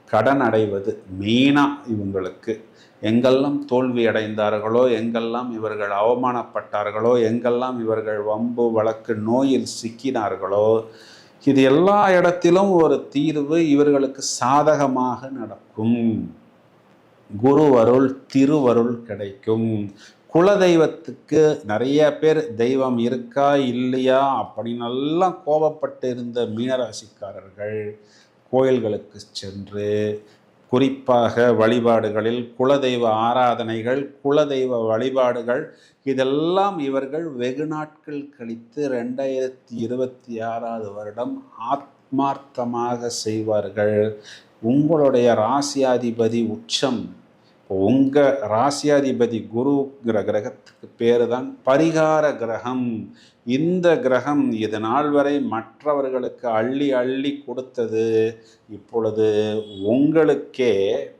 கடன் அடைவது மெயினாக இவங்களுக்கு. எங்கெல்லாம் தோல்வி அடைந்தார்களோ, எங்கெல்லாம் இவர்கள் அவமானப்பட்டார்களோ, எங்கெல்லாம் இவர்கள் வம்பு வழக்கு நோயில் சிக்கினார்களோ, இது எல்லா இடத்திலும் ஒரு தீர்வு இவர்களுக்கு சாதகமாக நடக்கும். குருவருள் திருவருள் கிடைக்கும். குலதெய்வத்துக்கு நிறைய பேர் தெய்வம் இருக்கா இல்லையா அப்படின்னு எல்லாம் கோபப்பட்டு இருந்த மீனராசிக்காரர்கள் கோயில்களுக்கு சென்று குறிப்பாக வழிபாடுகளில் குலதெய்வ ஆராதனைகள், குலதெய்வ வழிபாடுகள் இதெல்லாம் இவர்கள் வெகு நாட்கள் கழித்து 2026 வருடம் ஆத்மார்த்தமாக செய்வார்கள். உங்களுடைய ராசியாதிபதி உச்சம். உங்கள் ராசியாதிபதி குருங்கிற கிரகத்துக்கு பேர் தான் பரிகார கிரகம். இந்த கிரகம் இது நாள் வரை மற்றவர்களுக்கு அள்ளி அள்ளி கொடுத்தது இப்பொழுது உங்களுக்கே